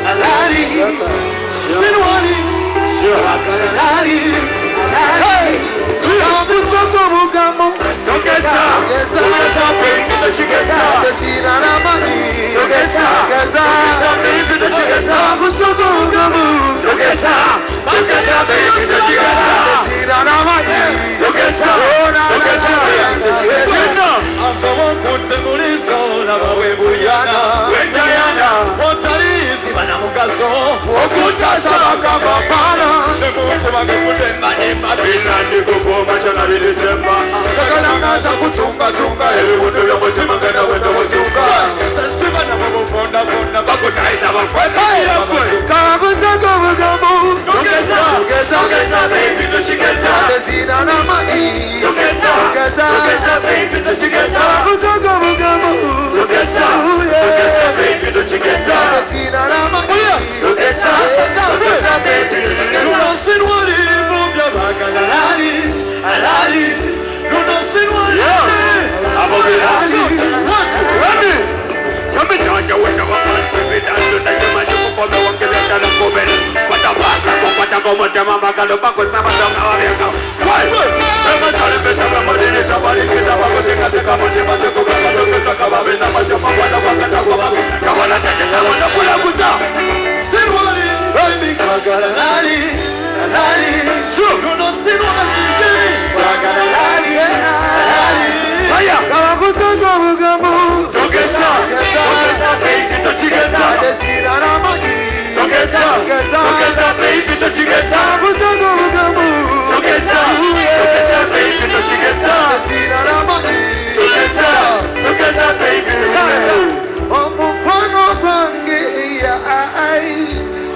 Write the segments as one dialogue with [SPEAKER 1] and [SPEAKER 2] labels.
[SPEAKER 1] alali, sinwali, alali, alali. Kusoko mugamu, tokesa, tokesa, baby, tokesa, desina na mani, tokesa, tokesa, baby, tokesa, kusoko mugamu, tokesa, tokesa, baby, tokesa, desina na mani, tokesa, tokesa, baby, tokesa. Asawa kote muliso na webuyana, wejayana, otalizi bana mukaso, okutasa bakamba pana, nemuko bagekutemba nemba binandi kuko machana bisemba, chakalanga kutumba tumba, ebibuto bya mutima ngana wenda mutumba, sasiba na bonda bonda bakutaiza bakwenda, kabuza kubugamu, tokesa, tokesa baby tuchikesa, desina na mani, tokesa, tokesa baby tuchikesa. Kutoka mugamu, tokesa, tokesa baby, tokesa, desina na mani, tokesa, tokesa baby, lunasin wali, mubya bakalali, alali, lunasin wali, abogirasi, rami, rami janja wenda wapantu bidando na jamani kukome wakileta na kumele, watabaka kupata kumotema magalo bako sabadonga wabiyaka, Ema skale pesa kama dini sabari kisa wako seka seka motema seko kama doke saka babena majoma wana wakata kwa babu kama na tetesa wana kula kuza Sirwali, baby kagala lali, lali Nuno sirwali, baby kagala lali, lali Haya, kama kusogo mugamu Tokesa, tokesa baby toshikesa Desina na magi Tokesa, tokesa baby toshikesa Kama kusogo mugamu Tokesa, tokesa baby toshikesa Desina na magi Tokesa, tokesa baby toshikesa Omukono gwange iya ai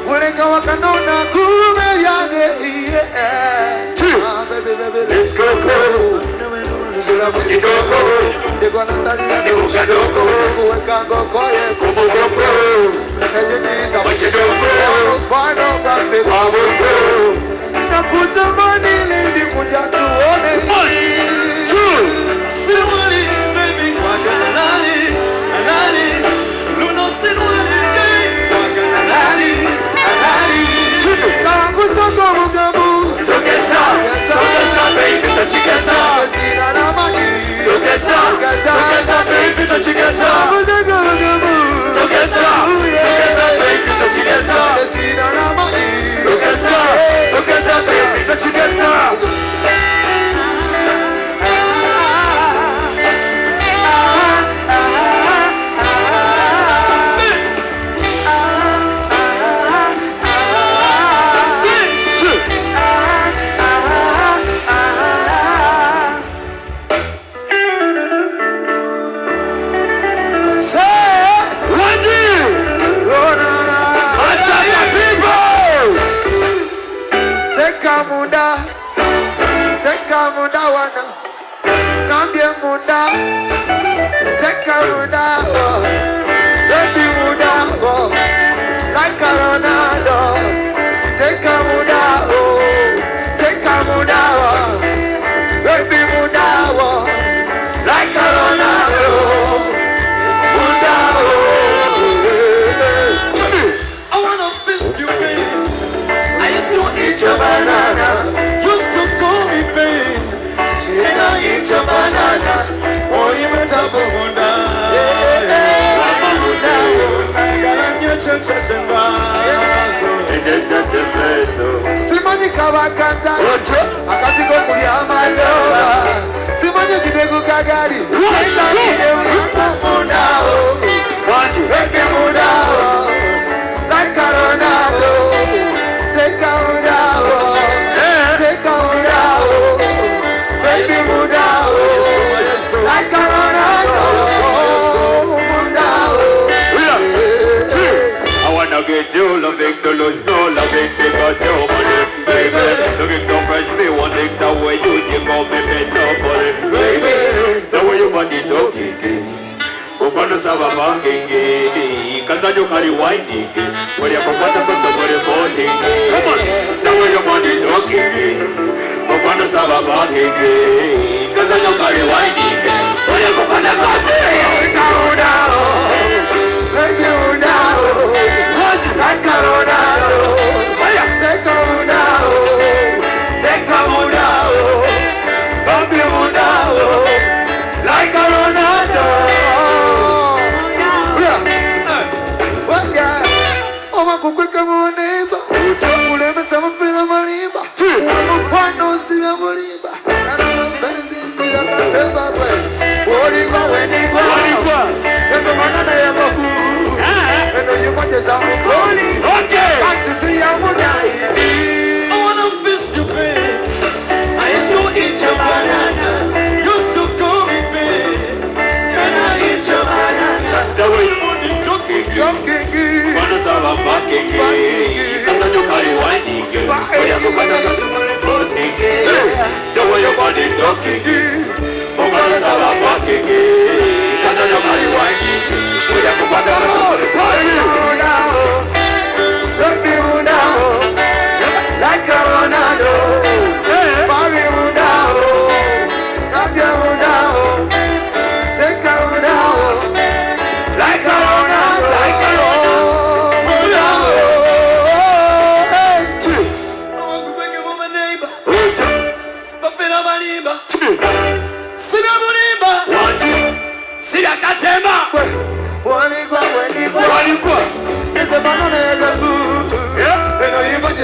[SPEAKER 1] Uleka wakanona kume yange iya Baby, baby, let's go, go Sula mutidoko Dego na salira Dego doko Kuweka ngoko ye Kumugoko Kasajenisa mutidoko Kwano kwape kwa mwoko Nakutamani lady kuja tuone 1, 2 Siwali baby kwa janalali Alali Luno siwali baby kwa janalali Alali Kangu soko mugamu Tokesa Tokesa baby tochikesa Desina na magi Tokesa Tokesa baby tochikesa Kangu soko mugamu Tokesa Tokesa baby tochikesa Desina na magi Tokesa Tokesa baby tochikesa Teka muda wana Kambie muda Teka muda oh. Baby muda oh. Like a Ronaldo Teka muda oh. Teka muda oh. Baby muda oh. Like a Ronaldo Muda oh. I wanna fist you baby I used to eat your banana Used to call me babe And I eat your banana Oh, you met up a wonder Simani kawakanza Akati kukuli amayola Simani jidegu kagari Eka kide unaku mundao Teke mundao Like a Ronaldo Take a mundao Take a mundao Baby mundao Like a Ronaldo Mundao I wanna get you loving the lose no loving because you money baby looking so fresh me wanting the way you think of me nobody baby the way you body talking Upando saba mangingi Kazajo kari white Where you kupata kuto mwere body Come on The way you body talking Upando saba mangingi Kazajo kari white Where you kupata kuto mwere body Like you now Like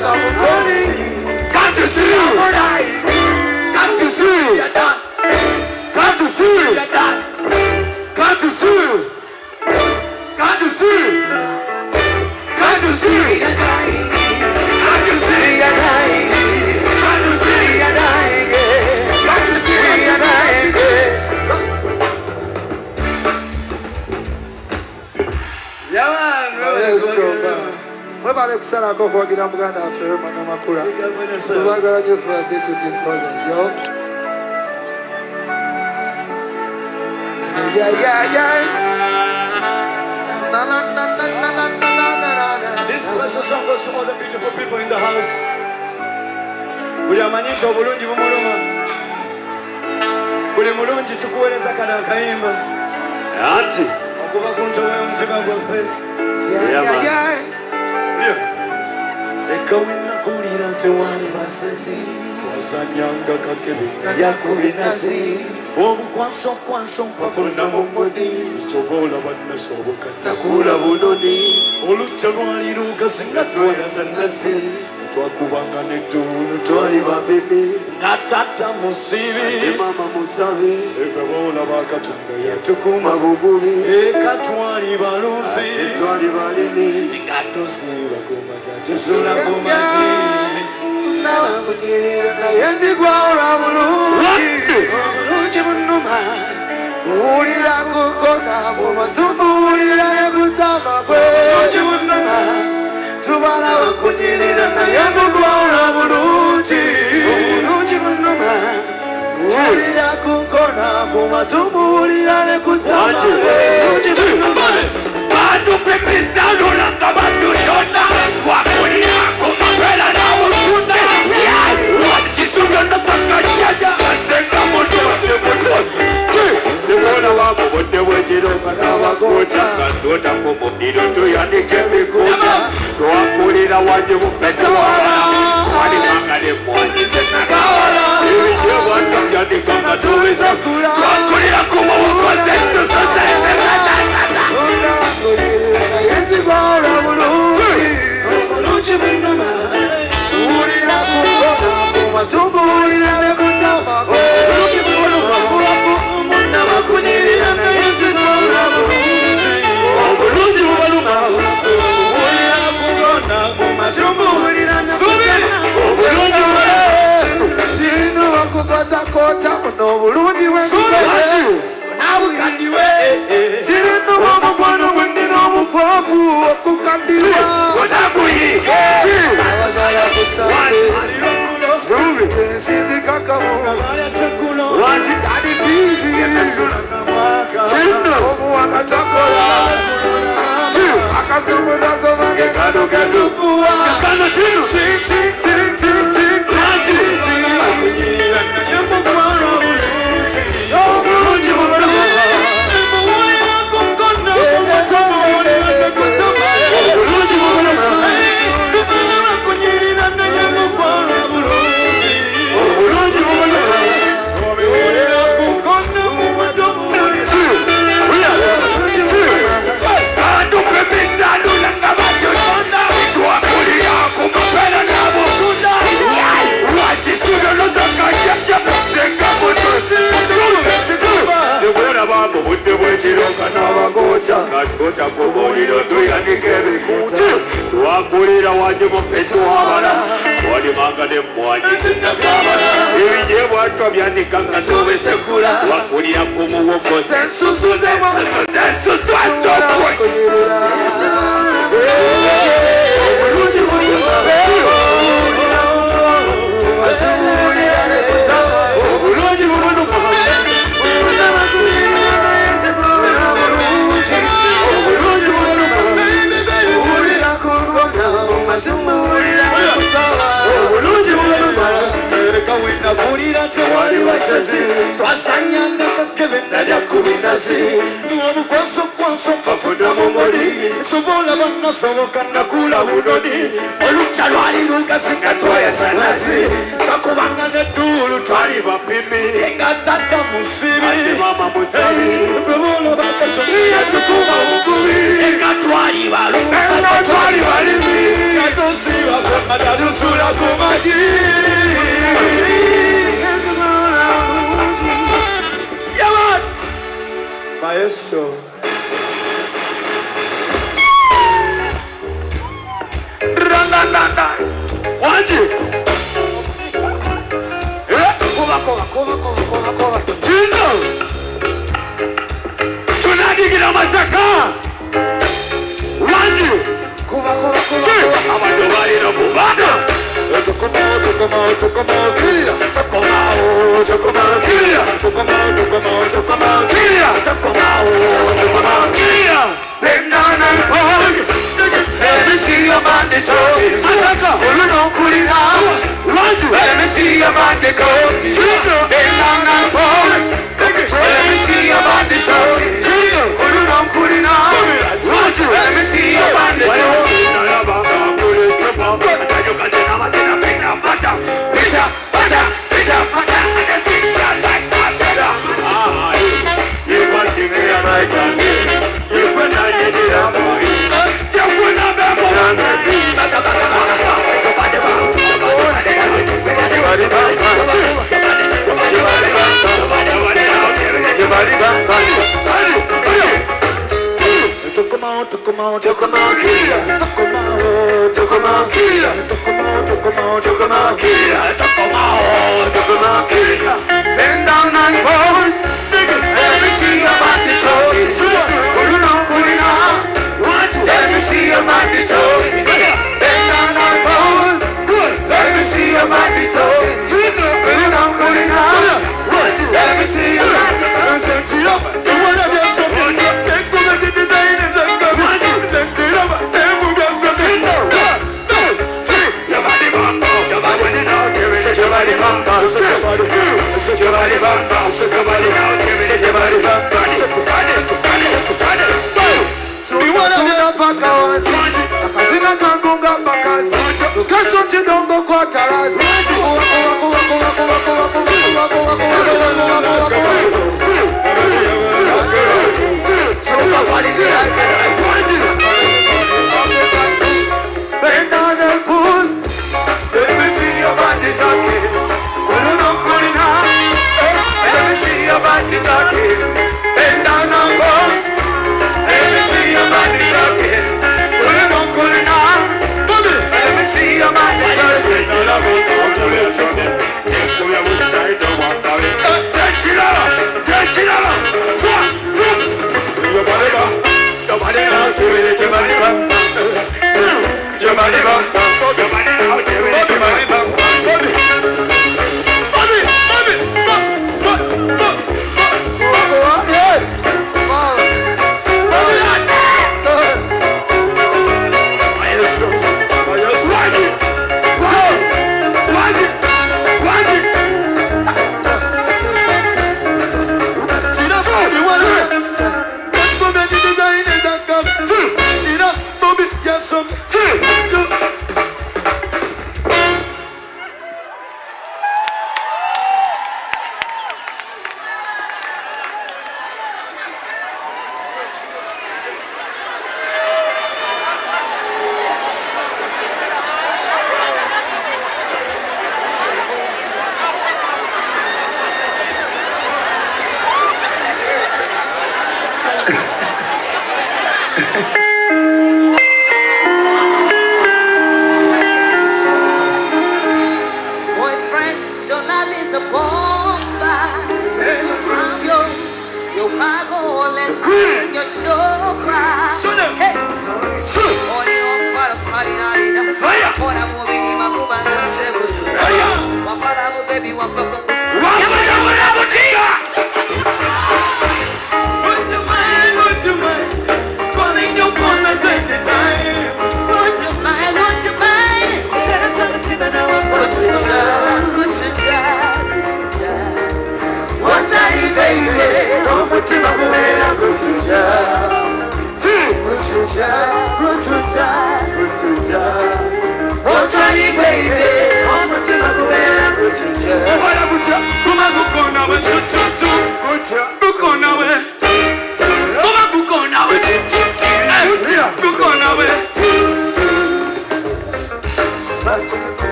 [SPEAKER 1] Can't you see? Can't you see? Can't you see? Can't you see? Can't you see? Can't you see? Can't you see? Can't you see? Can't you see? Yeah, man. We're about to send our go for Gidam Ganda after Herman Makura. So we're going to give a bit to his soldiers, yo. Yeah. Na na na na na na na na. This special song goes to all the beautiful people in the house. Buli amanyiza obulungi bumuluma. Buli mulungi tukuweereza kano akayimba. Anti okuva ku ntobo y'omutima gwaffe. Yeah. Leka winnakulira tewali basezi twazanyanga kakebe nalyakubinasi obukwaso mpafuna mu mbodi kyobola bannasoboka nakula bunoni olujja lwali lukasi nga twayaza nasi twakubanga neddulu twali bapepe nga tata musibi ate mama musabe eka boolaba katonda yatukuma bububi eka twali balusi twali balimi nga tosiba kumata tusula kumati nabakunyirira naye nzigwawula bulungi bunuma kuwulira kukona bw'omatumbulira ne kutama kwe bulungi bunuma tubala okunyirira naye nzigwawula bulungi bunuma kuwulira kukona bw'omatumbulira ne kutama kwe bulungi bunuma bantu pepisa lulanga batuyona wakulira kumapela nawo tunda wakisubya nasakajaja asenga mutu tubona wabo bodde bwekironga n'abakoca ngandota ku mubiro tuyandika emikuta twakulira wanje bufetewala walimanga nemwanyi zenagawala ebyo bantu byandika nga tubisakula twakulira ku mubukoze Yezibara bulungi bunama ulira kukona kumatumbulira ne kutama bulungi bunama munama kunyirira na yezibara bulungi bunama ulira kukona kumatumbulira ne kutama bulungi bunama jino wakukota muno bulungi wekukoti nabukandiwe jino wamukwano mwengine omukwafu okukandiwa onakuyiga abazala kusabe ensinzi kakamu wangi dadi bizi jino omuwakatakola akasomunazomange kano ketukuwa kano tino obulungi bulungi budde bwekironga n'abagoca ng'atuta ku buliro tuyandika ebikuta twakulira wanje mufetwabala walimanga n'emmwanyi zinnabyabala ebijeebwatwa byandika nga tubisekula twakulira ku muwogo zensusu zensusu azokwe obulungi bulungi Kawinda tewali basezi twasanyanga kakebe nalyakubinasi obukwaso mpafuna mumuli sobola bannasoboka nakula bunoni olukya lwali lukasi nga twayasanasi kakubanga neddulu twali bapimi nga tata musibi ate mama musibi bebola bakatoyatukuba bugubi nga twali balusa nga twali balimi nga tosiba Susula kumagi Yaman Maestro Randa Wanji Koma Jino Tunadigina masaka Wanji Koma Amadobari no Bubada Tokoma Kilia Tokoma Kilia Bend down and pose Let me see your body toes Let me see your body toes Bend down and pose Let me see your body toes Let me see your body toes Bend down and pose. Let me see your body toes. Let me see your body toes. Bend down and pose. Let me see your body toes. Let me see your body Bend down and pose. Let me see your body talking. Let me see your body talking. Bend down and pose. Let me see your body talking. Let me see your body talking.
[SPEAKER 2] Bukona we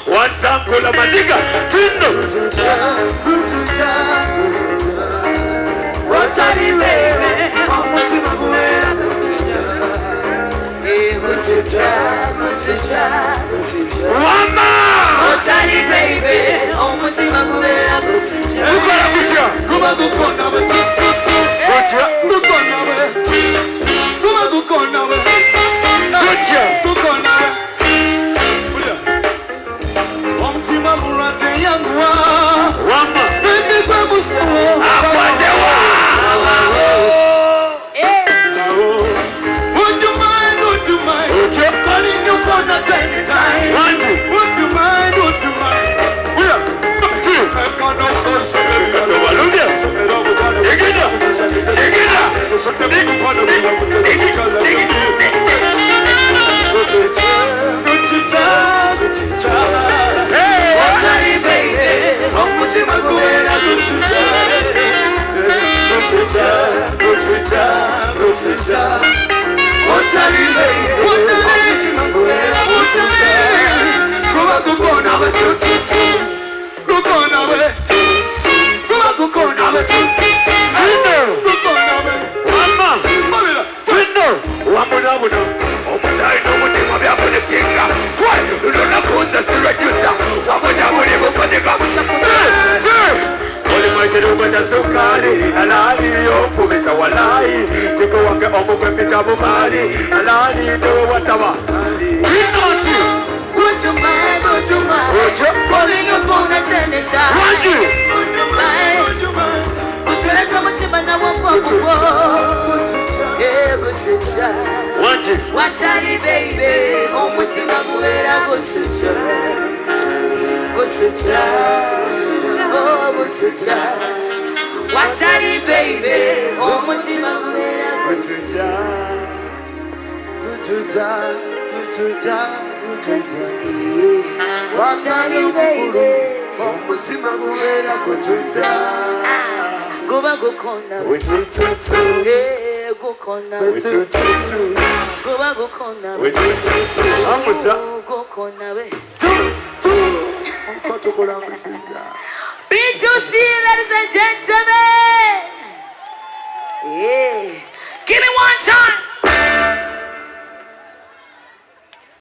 [SPEAKER 1] Wansangula maziga Tindo Watari wewe Omutima guwera Wama Watari baby Omutima guwera Ukora kutia Kuba gukona we Kutia Gukona we Kuba gukona we Kutia Gukona we Omutima murade yangwa Wama Baby kwa musuo Akwate wa Would you mind, would you mind Calling you for not any time Would you mind, would you mind I cannot go so very good Would you mind, calling your phone at any time Would you mind Kutueleza mutima na wapo Yeah, kutucha Watari baby Omutima guwera kutucha Kutucha Oh, kutucha Watari baby Omutima guwera kutucha Kutucha Kutucha Watari baby Omutima guwera kutucha Goba gukona Witututu Gukona Witututu Goba gukona Witututu Amusa Gukona we Mkoto kula msisa B2C ladies and gentlemen Yeah Give me one time